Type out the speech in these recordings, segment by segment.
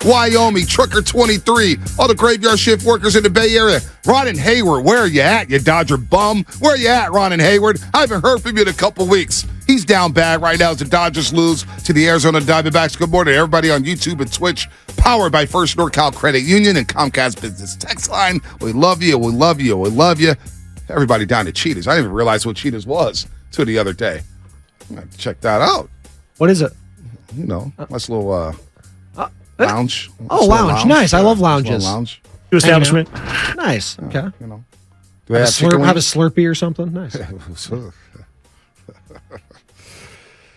Wyoming, Trucker 23, all the graveyard shift workers in the Bay Area. Ron and Hayward, where are you at, you Dodger bum? Where are you at, Ron and Hayward? I haven't heard from you in a couple weeks. He's down bad right now as the Dodgers lose to the Arizona Diamondbacks. Good morning, everybody on YouTube and Twitch. Powered by First NorCal Credit Union and Comcast Business Text Line. We love you, we love you, we love you. Everybody down to Cheetahs. I didn't even realize what Cheetahs was till the other day. I have to check that out. What is it? You know, nice little lounge. Lounge. Nice. I love lounges. Lounge. New establishment. Nice. Okay. You know. Do they have a Slurpee or something? Nice.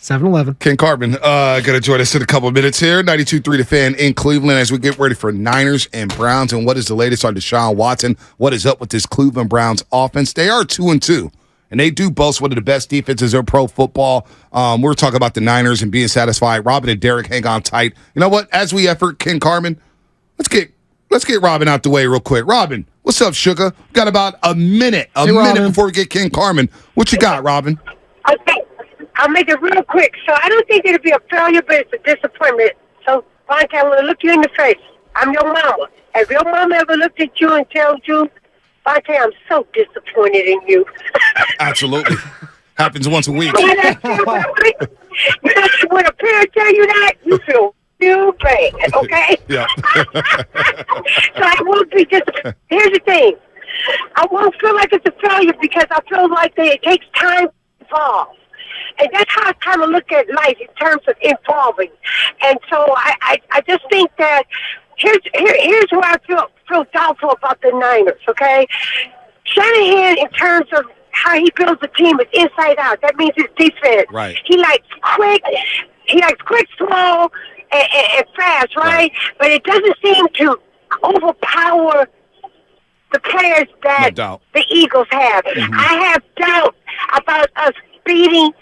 7-Eleven. Ken Carmen going to join us in a couple of minutes here. 92.3 The Fan in Cleveland as we get ready for Niners and Browns. And what is the latest on Deshaun Watson? What is up with this Cleveland Browns offense? They are 2-2. And they do boast one of the best defenses in pro football. We're talking about the Niners and being satisfied. Robin and Derek hang on tight. You know what? As we effort, Ken Carmen, let's get Robin out the way real quick. Robin, what's up, sugar? Got about a minute before we get Ken Carmen. What you got, Robin? Okay, I'll make it real quick. So I don't think it'll be a failure, but it's a disappointment. So, Bonte, I'm going to look you in the face. I'm your mama. Have your mama ever looked at you and told you, Bonte, I'm so disappointed in you? Absolutely. Happens once a week. When a parent tell you that, you feel real bad, okay? Yeah. So I won't be disappointed. Here's the thing. I won't feel like it's a failure because I feel like it takes time to evolve. And that's how I kind of look at life in terms of evolving. And so I just think that here's where I feel doubtful about the Niners, okay? Shanahan, in terms of how he builds a team, is inside out. That means his defense. Right. He likes quick, small, and fast, right? But it doesn't seem to overpower the players that the Eagles have. Mm-hmm. I have doubt about us beating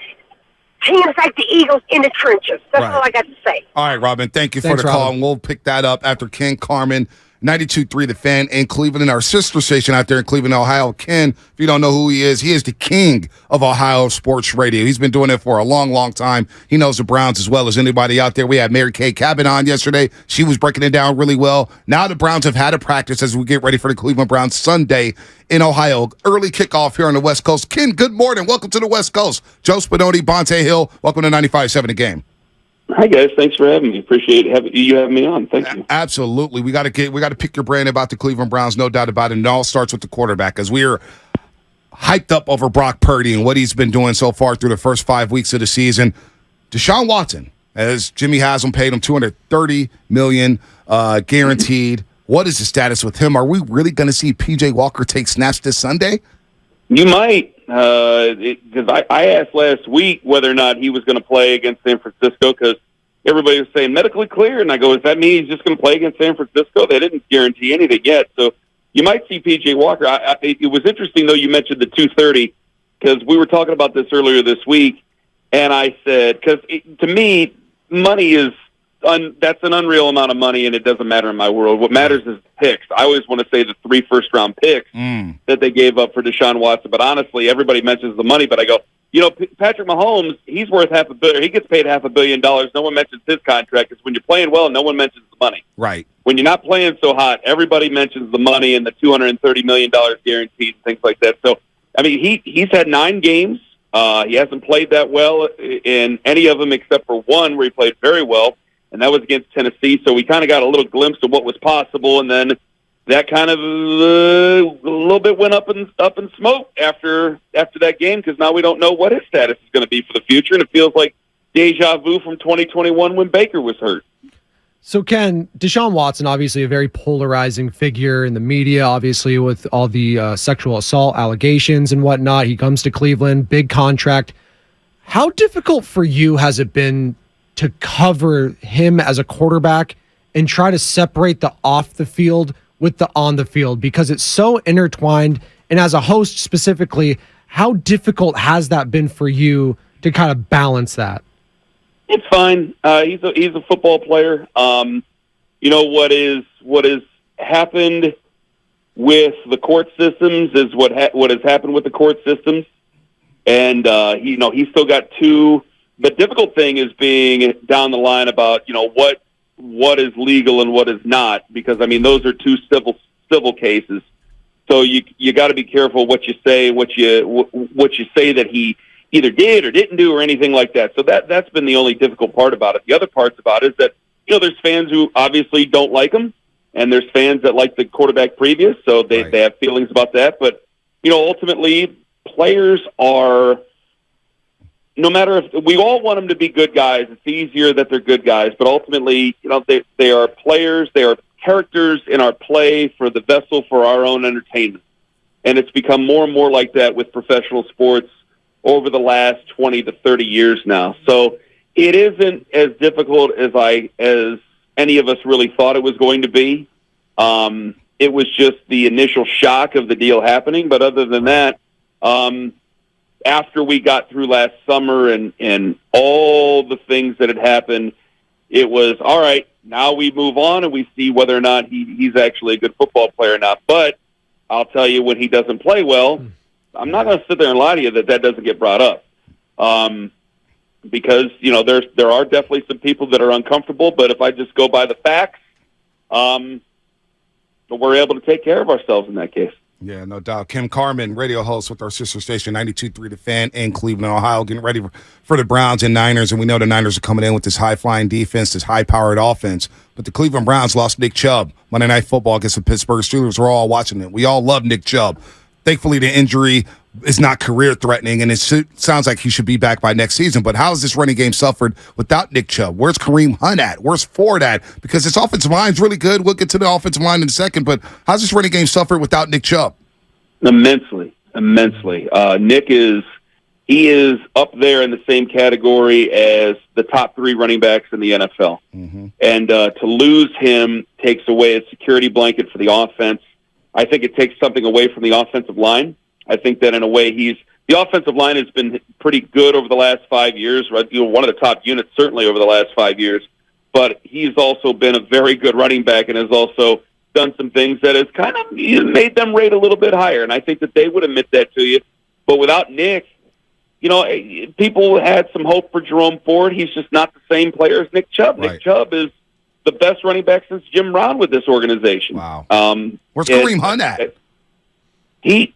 teams like the Eagles in the trenches. That's all I got to say. All right, Robin. Thank you for the call, and we'll pick that up after Ken Carmen, 92.3 The Fan in Cleveland, our sister station out there in Cleveland, Ohio. Ken, if you don't know who he is the king of Ohio sports radio. He's been doing it for a long, long time. He knows the Browns as well as anybody out there. We had Mary Kay Cabin on yesterday. She was breaking it down really well. Now the Browns have had a practice as we get ready for the Cleveland Browns Sunday in Ohio. Early kickoff here on the West Coast. Ken, good morning. Welcome to the West Coast. Joe Spadoni, Bonte Hill. Welcome to 95.7 The Game. Hi guys, thanks for having me. Appreciate you having me on. Thank you. Absolutely, we got to pick your brain about the Cleveland Browns, no doubt about it. And it all starts with the quarterback, as we are hyped up over Brock Purdy and what he's been doing so far through the first 5 weeks of the season. Deshaun Watson, as Jimmy Haslam paid him $230 million guaranteed. What is the status with him? Are we really going to see P.J. Walker take snaps this Sunday? You might, because I asked last week whether or not he was going to play against San Francisco because everybody was saying medically clear, and I go, does that mean he's just going to play against San Francisco? They didn't guarantee anything yet, so you might see P.J. Walker. It was interesting, though, you mentioned the 230 because we were talking about this earlier this week, and I said, because to me, money is that's an unreal amount of money, and it doesn't matter in my world. What matters is picks. I always want to say the 3 first-round picks that they gave up for Deshaun Watson. But honestly, everybody mentions the money. But I go, Patrick Mahomes, he's worth $500 million. He gets paid $500 million. No one mentions his contract because when you're playing well, no one mentions the money. Right. When you're not playing so hot, everybody mentions the money and the $230 million guaranteed and things like that. So, I mean, he's had 9 games. He hasn't played that well in any of them except for one where he played very well. And that was against Tennessee, so we kind of got a little glimpse of what was possible, and then that kind of a little bit went up in smoke after that game because now we don't know what his status is going to be for the future, and it feels like deja vu from 2021 when Baker was hurt. So, Ken, Deshaun Watson, obviously a very polarizing figure in the media, obviously with all the sexual assault allegations and whatnot. He comes to Cleveland, big contract. How difficult for you has it been to cover him as a quarterback and try to separate the off the field with the on the field because it's so intertwined? And as a host specifically, how difficult has that been for you to kind of balance that? It's fine. He's a football player. What has happened with the court systems is what has happened with the court systems, and he's still got 2. The difficult thing is being down the line about, what what is legal and what is not, because I mean those are two civil cases. So you got to be careful what you say, what you say that he either did or didn't do or anything like that. So that's been the only difficult part about it. The other parts about it is that there's fans who obviously don't like him, and there's fans that like the quarterback previous, so they have feelings about that. But ultimately, players are. No matter if we all want them to be good guys, it's easier that they're good guys. But ultimately, they are players. They are characters in our play for the vessel for our own entertainment. And it's become more and more like that with professional sports over the last 20 to 30 years now. So it isn't as difficult as any of us really thought it was going to be. It was just the initial shock of the deal happening. But other than that, after we got through last summer and all the things that had happened, it was, all right, now we move on and we see whether or not he's actually a good football player or not. But I'll tell you, when he doesn't play well, I'm not going to sit there and lie to you that doesn't get brought up. Because, there are definitely some people that are uncomfortable, but if I just go by the facts, we're able to take care of ourselves in that case. Yeah, no doubt. Kim Carmen, radio host with our sister station, 92.3 The Fan in Cleveland, Ohio, getting ready for the Browns and Niners. And we know the Niners are coming in with this high-flying defense, this high-powered offense. But the Cleveland Browns lost Nick Chubb Monday Night Football against the Pittsburgh Steelers. We're all watching it. We all love Nick Chubb. Thankfully, the injury is not career-threatening, and it sounds like he should be back by next season. But how has this running game suffered without Nick Chubb? Where's Kareem Hunt at? Where's Ford at? Because this offensive line is really good. We'll get to the offensive line in a second. But how's this running game suffered without Nick Chubb? Immensely. Nick is up there in the same category as the top 3 running backs in the NFL. Mm-hmm. And to lose him takes away a security blanket for the offense. I think it takes something away from the offensive line. I think that in a way the offensive line has been pretty good over the last 5 years, right? One of the top units certainly over the last 5 years. But he's also been a very good running back and has also done some things that has kind of made them rate a little bit higher. And I think that they would admit that to you. But without Nick, people had some hope for Jerome Ford. He's just not the same player as Nick Chubb. Right. Nick Chubb is the best running back since Jim Brown with this organization. Wow. Where's Kareem Hunt at? They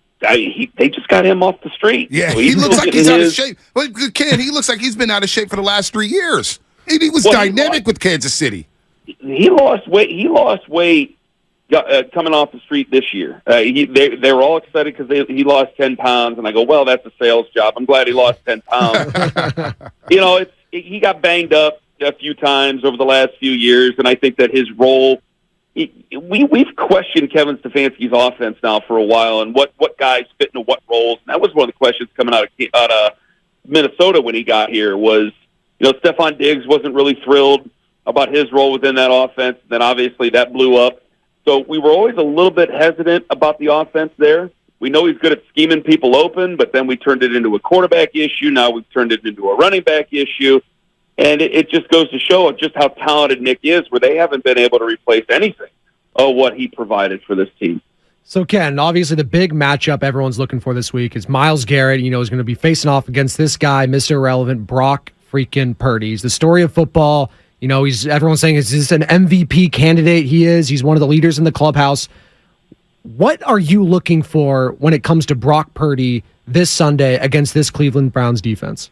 just got him off the street. Yeah, he looks like he's out of shape. Well, Ken, he looks like he's been out of shape for the last 3 years. He was dynamic with Kansas City. He lost weight coming off the street this year. They were all excited because he lost 10 pounds, and I go, well, that's a sales job. I'm glad he lost 10 pounds. He got banged up a few times over the last few years, and I think that his role. We've questioned Kevin Stefanski's offense now for a while, and what guys fit into what roles. And that was one of the questions coming out of Minnesota when he got here. Was Stephon Diggs wasn't really thrilled about his role within that offense. Then obviously that blew up. So we were always a little bit hesitant about the offense there. We know he's good at scheming people open, but then we turned it into a quarterback issue. Now we've turned it into a running back issue. And it just goes to show just how talented Nick is, where they haven't been able to replace anything of what he provided for this team. So, Ken, obviously the big matchup everyone's looking for this week is Myles Garrett, is going to be facing off against this guy, Mr. Irrelevant, Brock freaking Purdy. He's the story of football. Everyone's saying, is this an MVP candidate? He is. He's one of the leaders in the clubhouse. What are you looking for when it comes to Brock Purdy this Sunday against this Cleveland Browns defense?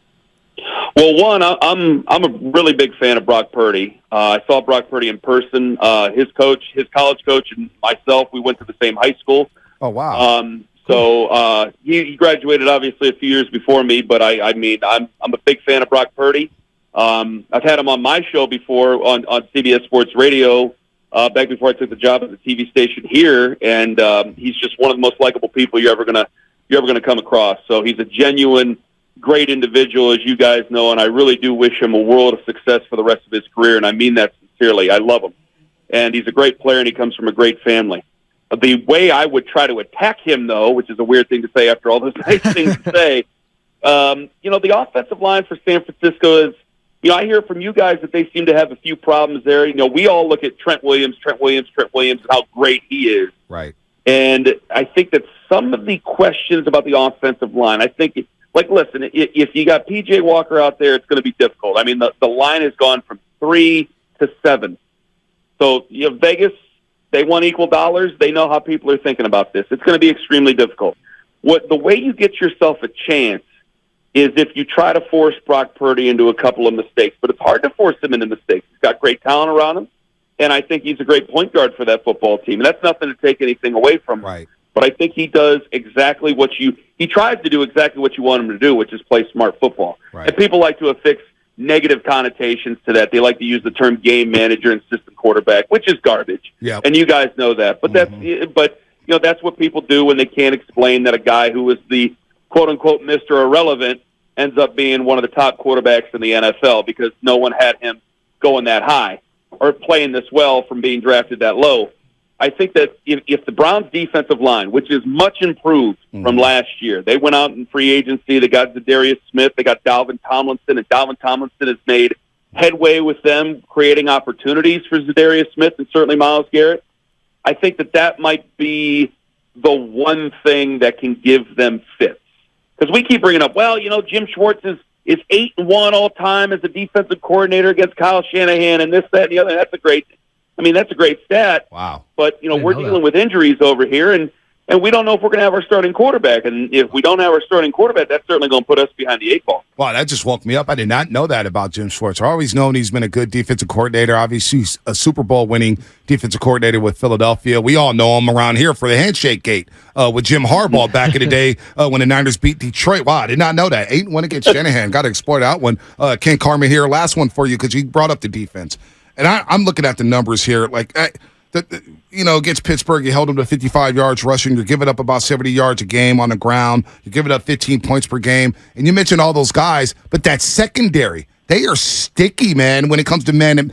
Well, one, I'm a really big fan of Brock Purdy. I saw Brock Purdy in person. His college coach, and myself, we went to the same high school. Oh, wow. So he graduated obviously a few years before me, but I'm a big fan of Brock Purdy. I've had him on my show before on CBS Sports Radio back before I took the job at the TV station here, and he's just one of the most likable people you're ever gonna come across. So he's a genuine, great individual, as you guys know, and I really do wish him a world of success for the rest of his career, and I mean that sincerely. I love him, and he's a great player, and he comes from a great family. The way I would try to attack him, though, which is a weird thing to say after all those nice things to say, the offensive line for San Francisco is, I hear from you guys that they seem to have a few problems there. We all look at Trent Williams, and how great he is. Right. And I think that some of the questions about the offensive line, I think, listen, if you got P.J. Walker out there, it's going to be difficult. I mean, the line has gone from 3 to 7. So Vegas, they want equal dollars. They know how people are thinking about this. It's going to be extremely difficult. The way you get yourself a chance is if you try to force Brock Purdy into a couple of mistakes. But it's hard to force him into mistakes. He's got great talent around him, and I think he's a great point guard for that football team. And that's nothing to take anything away from him. Right. But I think he does exactly he tries to do exactly what you want him to do, which is play smart football. Right. And people like to affix negative connotations to that. They like to use the term game manager and system quarterback, which is garbage. Yep. And you guys know that. But that's what people do when they can't explain that a guy who was the quote unquote Mr. Irrelevant ends up being one of the top quarterbacks in the NFL because no one had him going that high or playing this well from being drafted that low. I think that if the Browns' defensive line, which is much improved from last year, they went out in free agency, they got Zadarius Smith, they got Dalvin Tomlinson, and Dalvin Tomlinson has made headway with them, creating opportunities for Zadarius Smith and certainly Myles Garrett. I think that might be the one thing that can give them fits. Because we keep bringing up, Jim Schwartz is 8-1 all time as a defensive coordinator against Kyle Shanahan and this, that, and the other. That's a great stat. Wow. But, we're dealing with injuries over here, and we don't know if we're going to have our starting quarterback. And if we don't have our starting quarterback, that's certainly going to put us behind the 8 ball. Wow, that just woke me up. I did not know that about Jim Schwartz. I've always known he's been a good defensive coordinator. Obviously, he's a Super Bowl winning defensive coordinator with Philadelphia. We all know him around here for the handshake gate with Jim Harbaugh back in the day when the Niners beat Detroit. Wow, I did not know that. 8-1 against Shanahan. Got to exploit that one. Ken Carmen here, last one for you because you brought up the defense. And I'm looking at the numbers here. Against Pittsburgh, you held them to 55 yards rushing. You're giving up about 70 yards a game on the ground. You're giving up 15 points per game. And you mentioned all those guys, but that secondary, they are sticky, man, when it comes to man. And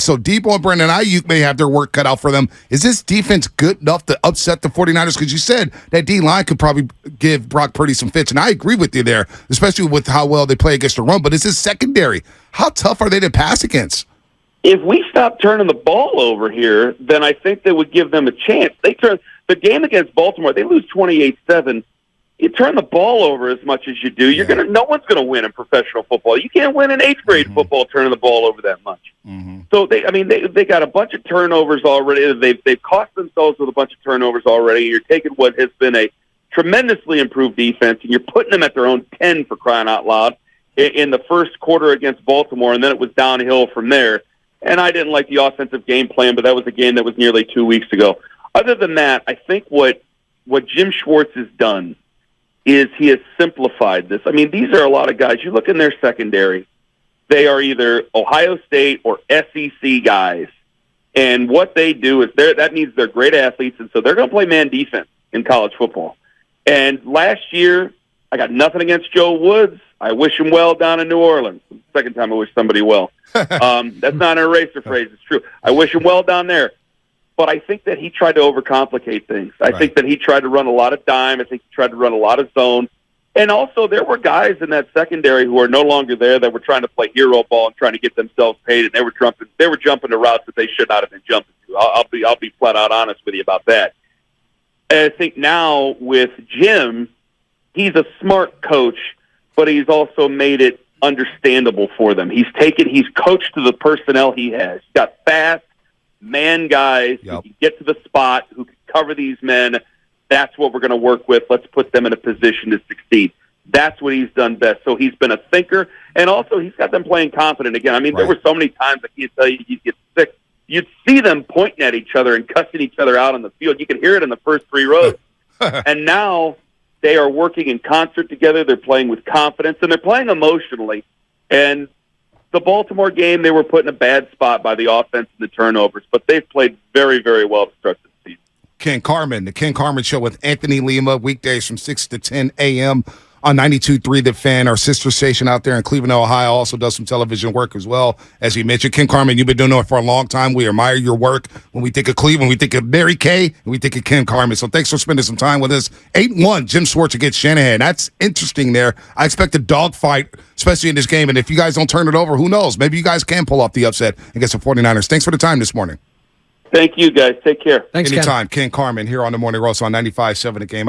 so Debo and Brandon Ayuk may have their work cut out for them. Is this defense good enough to upset the 49ers? Because you said that D-line could probably give Brock Purdy some fits, and I agree with you there, especially with how well they play against the run. But is this secondary? How tough are they to pass against? If we stop turning the ball over here, then I think that would give them a chance. The game against Baltimore, they lose 28-7. You turn the ball over as much as you do, no one's going to win in professional football. You can't win in 8th grade football turning the ball over that much. So they got a bunch of turnovers already. They've cost themselves with a bunch of turnovers already. You're taking what has been a tremendously improved defense and you're putting them at their own 10 for crying out loud in the first quarter against Baltimore, and then it was downhill from there. And I didn't like the offensive game plan, but that was a game that was nearly 2 weeks ago. Other than that, I think what Jim Schwartz has done is he has simplified this. I mean, these are a lot of guys. You look in their secondary, they are either Ohio State or SEC guys. And what they do is that means they're great athletes, and so they're going to play man defense in college football. And last year, I got nothing against Joe Woods. I wish him well down in New Orleans. Second time I wish somebody well. That's not an eraser phrase. It's true. I wish him well down there. But I think that he tried to overcomplicate things. I think that he tried to run a lot of dime. I think he tried to run a lot of zone. And also there were guys in that secondary who are no longer there that were trying to play hero ball and trying to get themselves paid, and they were jumping to routes that they should not have been jumping to. I'll be flat out honest with you about that. And I think now with Jim, he's a smart coach, but he's also made it understandable for them. He's coached to the personnel he has. He's got fast man guys who can get to the spot, who can cover these men. That's what we're going to work with. Let's put them in a position to succeed. That's what he's done best. So he's been a thinker, and also he's got them playing confident again. I mean, there were so many times I can't tell you, you'd get sick. You'd see them pointing at each other and cussing each other out on the field. You could hear it in the first 3 rows. And now they are working in concert together. They're playing with confidence, and they're playing emotionally. And the Baltimore game, they were put in a bad spot by the offense and the turnovers, but they've played very, very well to start the season. Ken Carmen, the Ken Carmen Show with Anthony Lima, weekdays from 6 to 10 a.m. on 92.3 The Fan. Our sister station out there in Cleveland, Ohio, also does some television work as well. As you mentioned, Ken Carmen, you've been doing it for a long time. We admire your work. When we think of Cleveland, we think of Mary Kay, and we think of Ken Carmen. So thanks for spending some time with us. 8-1, Jim Schwartz against Shanahan. That's interesting there. I expect a dogfight, especially in this game. And if you guys don't turn it over, who knows? Maybe you guys can pull off the upset against the 49ers. Thanks for the time this morning. Thank you, guys. Take care. Thanks, Anytime. Ken Carmen here on the Morning Roast on 95.7 The Game.